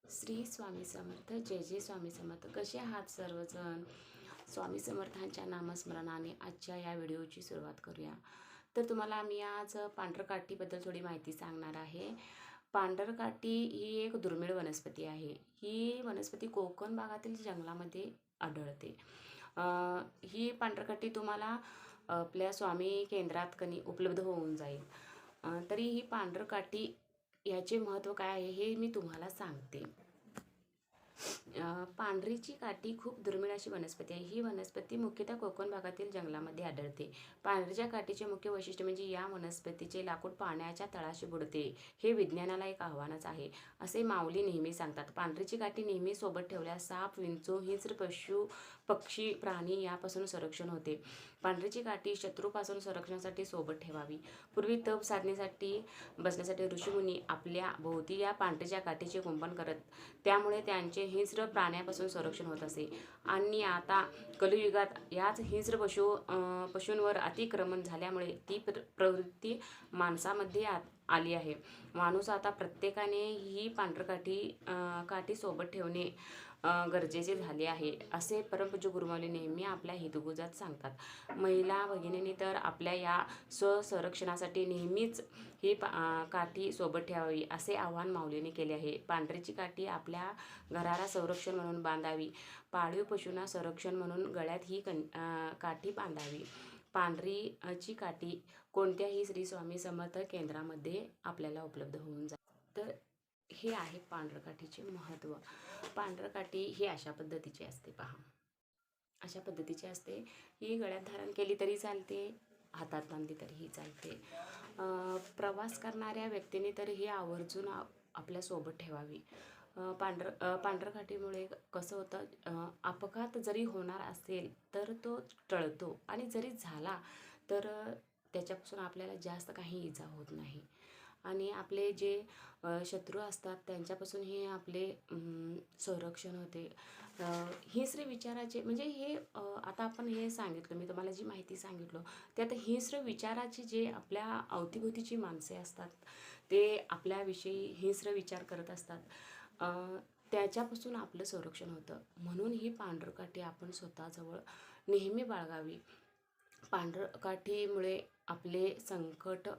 श्री स्वामी समर्थ. जय जय स्वामी समर्थ. कसे आहात सर्वजण? स्वामी समर्थांच्या नामस्मरणाने आजच्या या व्हिडिओची सुरुवात करूया. तर तुम्हाला मी आज पांढरकाठीबद्दल थोडी माहिती सांगणार आहे. पांढरकाठी ही एक दुर्मिळ वनस्पती आहे. ही वनस्पती कोकण भागातील जंगलामध्ये आढळते. ही पांढरकाठी तुम्हाला आपल्या स्वामी केंद्रात उपलब्ध होऊन जाईल. तरी ही पांढरकाठी याचे महत्त्व काय आहे हे मी तुम्हाला सांगते. पांढरीची काठी खूप दुर्मिळ अशी वनस्पती आहे. ही वनस्पती मुख्यतः कोकण भागातील जंगलामध्ये आढळते. पांढरीच्या काठीचे मुख्य वैशिष्ट्य म्हणजे या वनस्पतीचे लाकूड पाण्याच्या तळाशी बुडते. हे विज्ञानाला एक आव्हानच आहे, असे माऊली नेहमी सांगतात. पांढरीची काठी नेहमी सोबत ठेवल्यास साप, विंचू, हिंस्र, पशु, पक्षी, प्राणी यापासून संरक्षण होते. पांढरीची काठी शत्रूपासून संरक्षणासाठी सोबत ठेवावी. पूर्वी तप साधनेसाठी बसण्यासाठी ऋषीमुनी आपल्या भोवती या पांढरीच्या काठीचे कुंपण करत, त्यामुळे त्यांचे हिंस्र प्राण्यापासून संरक्षण होत असे. आणि आता कलियुगात याच हिंस्र पशूंवर अतिक्रमण झाल्यामुळे ती प्रवृत्ती माणसामध्ये आली आहे. माणूस आता प्रत्येकाने ही काठी सोबत ठेवणे गरजेचे झाले आहे, असे परमपूज्य गुरुमाऊली नेहमी आपल्या हितगुजात सांगतात. महिला भगिनींनी तर आपल्या या स्वसंरक्षणासाठी नेहमीच ही काठी सोबत ठेवावी, असे आवाहन माऊलीने केले आहे. पांढरीची काठी आपल्या घराला संरक्षण म्हणून बांधावी. पाळीव पशूंना संरक्षण म्हणून गळ्यात ही काठी बांधावी. पांढरीची काठी कोणत्याही श्री स्वामी समर्थ केंद्रामध्ये आपल्याला उपलब्ध होऊन जाते. तर हे आहे पांढरकाठीचे महत्त्व. पांढरकाठी ही अशा पद्धतीची असते पहा. अशा पद्धतीची असते. ही गळ्यात धारण केली तरी चालते, हातात बांधली तरीही चालते. प्रवास करणाऱ्या व्यक्तीने तर ही आवर्जून आपल्यासोबत ठेवावी. पांढरकाठीमुळे कसं होतं, अपघात जरी होणार असेल तर तो टळतो, आणि जरी झाला तर त्याच्यापासून आपल्याला जास्त काही इजा होत नाही. आणि आपले जे शत्रू असतात त्यांच्यापासून हे आपले संरक्षण होते. हिंस्र विचाराचे म्हणजे हे आता आपण हे सांगितलं, मी तुम्हाला जी माहिती सांगितलं त्यात हिंस्र विचाराची जे आपल्या अवतीभोवतीची माणसे असतात ते आपल्याविषयी हिंस्र विचार करत असतात, त्याच्यापासून आपलं संरक्षण होतं. म्हणून ही पांढरकाठी आपण स्वतःजवळ नेहमी बाळगावी. पांढरकाठीमुळे आपले संकट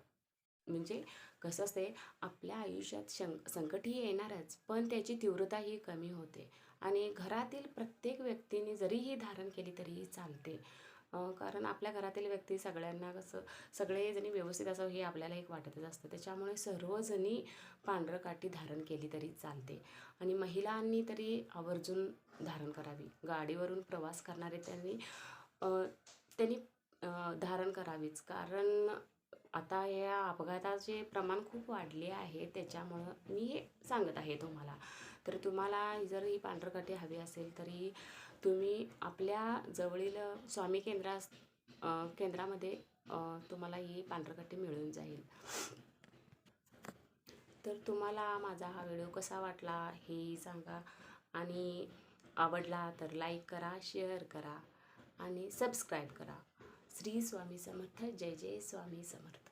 म्हणजे कसं असते, आपल्या आयुष्यात संकटही येणारच, पण त्याची तीव्रताही कमी होते. आणि घरातील प्रत्येक व्यक्तीने जरीही धारण केली तरीही चालते, कारण आपल्या घरातील व्यक्ती सगळ्यांना सगळेजणी व्यवस्थित असावं हे आपल्याला एक वाटतच असतं. त्याच्यामुळे सर्वजणी पांढरकाठी धारण केली तरी चालते. आणि महिलांनी तरी आवर्जून धारण करावी. गाडीवरून प्रवास करणारे त्यांनी धारण करावीच, कारण आता या अपघाताचे प्रमाण खूप वाढले आहे, त्याच्यामुळं मी हे सांगत आहे तुम्हाला. तर तुम्हाला जर ही पांढरकाठी हवी असेल तरी तुम्ही आपल्या जवळील स्वामी केंद्रामध्ये तुम्हाला ही पांढरकाठी मिळून जाईल. तर तुम्हाला माझा हा व्हिडिओ कसा वाटला हे सांगा, आणि आवडला तर लाईक करा, शेअर करा आणि सबस्क्राईब करा. श्री स्वामी समर्थ. जय जय स्वामी समर्थ.